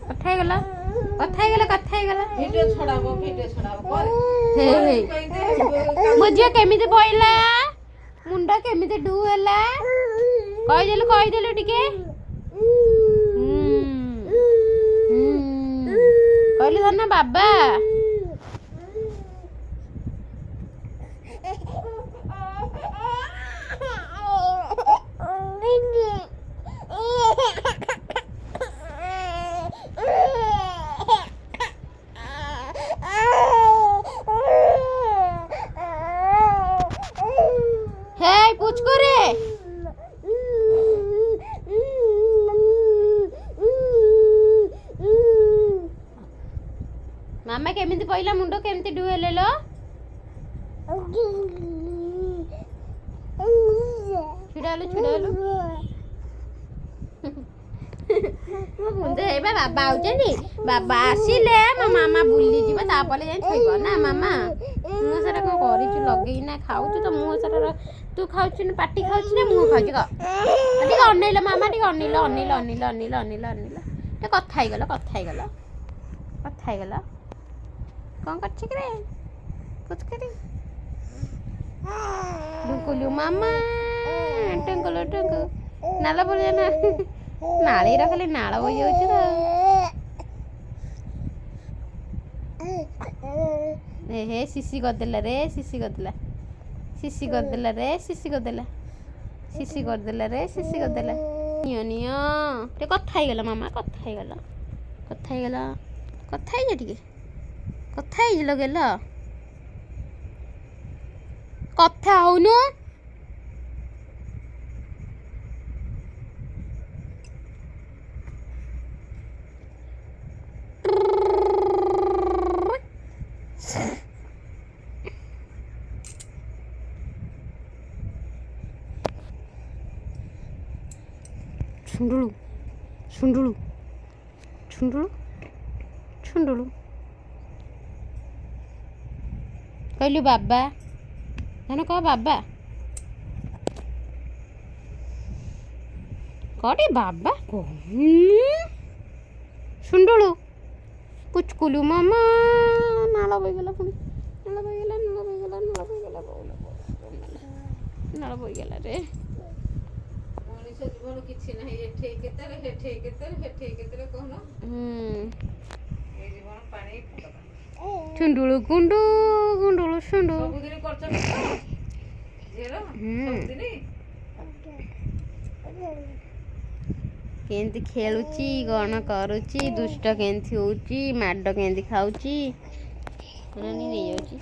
କଥା ହେଇଗଲା କଥା ହେଇଗଲା କଥା ହେଇଗଲା ଭିଡିଓ ଛଡାବ ମୋ ଝିଅ କେମିତି ପଇଲା ମୁଣ୍ଡ କେମିତି ଡୁ ହେଲା କହିଦେଲୁ ଟିକେ କହିଲୁ ଧନ ବାବା হেই পুচকু রে মামা কেମିତି ପଇଲା ମୁଣ୍ଡ କେମିତି ଡୁଏଲେ ଲୋ ଛିଡାଲୁ ମୋ ବୁନ୍ଦେ ହେଇବା ବାବା ଆଉଛନ୍ତି ବାବା ଆସିଲେ ମୋ ମାମା ବୁଲିଯିବ ତାପରେ ଯାଇ ଥୋଇବ ନା ମାମା ମୁଁ ସେଟା କ'ଣ କରିଛୁ ଲଗେଇନା ଖାଉଛୁ ତ ମୁଁ ସେଟା ତୁ ଖାଉଛୁ ନା ପାଟି ଖାଉଛୁ ନା ମୁଁ ଖାଉଛି କହ ଟିକେ ଅନେଇଲ ମାମା ଟିକେ ଅନେଇଲ ଟିକେ କଥା ହେଇଗଲ କ'ଣ କରୁଛି କି ରେ କୁଚକରି ଢୁକୁଲୁ ମାମା ଟୁଙ୍କୁ ନାଳ ପଡ଼ିଆ ନା ନାଳୀର ଖାଲି ନାଳ ବହିଯାଉଛି ତ ହେ ଶିଶି କରିଦେଲା ରେ ଶିଶି କରିଦେଲା ନିଅ ଟିକେ କଥା ହେଇଗଲା ମାମା କଥା ହେଇଯ ଟିକେ କଥା ହେଇଯିଲ ଗେଲ କଥା ହଉନୁ ଛୁଣ୍ଡୁଳୁ କହିଲୁ ବାବା ଧନ କହ ବାବା କଟି ବାବା ଛୁଣ୍ଡୁଳୁ ପୁଚକୁଲୁ ମାମା ନାଳ ବହିଗଲା ପୁଣି ନାଳ ବହିଗଲା ରେ ଜୀବନ କିଛି ନାହିଁ ଏଠି କେତେ କହୁନ ଏ ଜୀବନ ପାଣି ଛୁଣ୍ଡୁଳୁ ଗୁଣ୍ଡୁଳୁ ଛୁଣ୍ଡୁ ସବୁଦିନ କରୁଛନ୍ତି ସବୁଦିନ କେମିତି ଖେଳୁଛି କ'ଣ କରୁଛି ଦୁଷ୍ଟ କେମିତି ହଉଛି ମାଡ଼ କେମିତି ଖାଉଛି ନେଇଯାଉଛି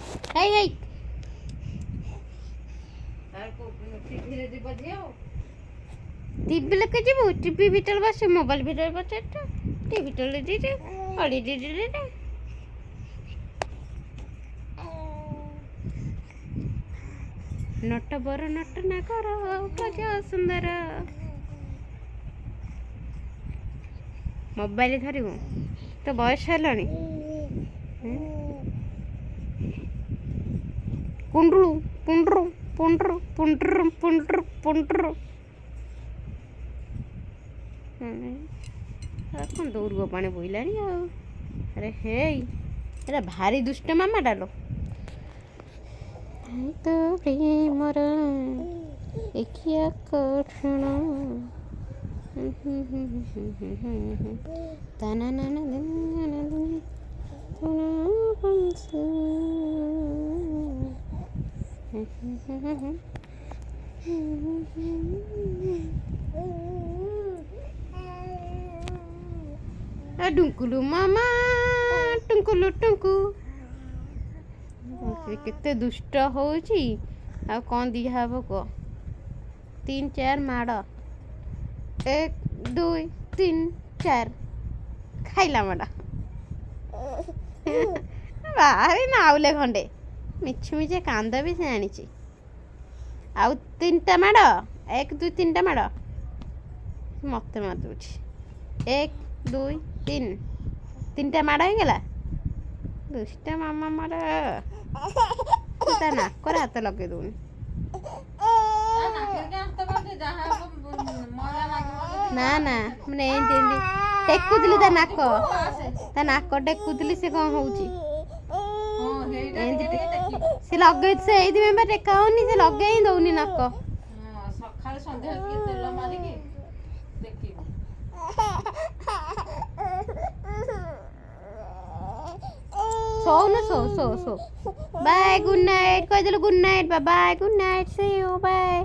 ଟିଭି ଲୋକେ ଯିବୁ ଟିଭି ଭିତରେ ବସେ ମୋବାଇଲ ଭିତରେ ବସେ ଟିଭି ତଳେ ଦିଟେ ଅଡ଼ି ଦିଟେ ନଟ ବର ନଟ ନା କର ଗଜ ସୁନ୍ଦର ମୋବାଇଲ ଧରିବୁ ତ ବୟସ ହେଲାଣି ପୁଣ୍ଡରୁ କ'ଣ ଦୌଡ଼ିବ ପାଣି ବୋହିଲାଣି ଆଉ ଆରେ ହେଇ ଏଟା ଭାରି ଦୁଷ୍ଟ ମାମାଟା ଲୋ ତ ପ୍ରେମର ଏକିଆ କଠଣ ଡୁଙ୍କୁଲୁ ମାମା ଟୁଙ୍କୁ କେତେ ଦୁଷ୍ଟ ହଉଛି ଆଉ କ'ଣ ଦିଆହବ କୁହ 3-4 ମାଡ଼ 1 2 3 4 ଖାଇଲା ମାଡ଼ ବାହାରି ନାଉଲେ ଖଣ୍ଡେ ମିଛିମିଛେ କାନ୍ଦ ବି ସେ ଆଣିଛି ଆଉ 3ଟା ମାଡ଼ 1 2 3ଟା ମାଡ଼ ମତେ ମାରୁଛି 1 2 3 3ଟା ମାଡ଼ ହେଇଗଲା ଦୁଷ୍ଟ ମାମା ମାଡ଼ ତା ନାକରେ ହାତ ଲଗେଇ ଦଉନି ଯାହା ନା ନା ମାନେ ଏମିତି ଏମିତି ଟେକୁଥିଲି ତା ନାକ ଟେକୁଥିଲି ସେ କ'ଣ ହଉଛି ହଁ ହେଇଟା ଏମିତି ଟିକେ ଦେଖିବୁ। ସେ ଲଗେଇ ସେ ଏଇଥିପାଇଁ ବା ଟେକା ହଉନି ସେ ଲଗେଇ ହିଁ ଦଉନି ନାକ ହଁ ସକାଳେ ସନ୍ଧ୍ୟାରେ ଟିକେ ତେଲ ମାରିକି ଦେଖିବୁ। ଶୋଉନ ଶୋ ବାଏ ଗୁଡ୍ ନାଇଟ୍ କହିଦେଲୁ good night bye good night see you bye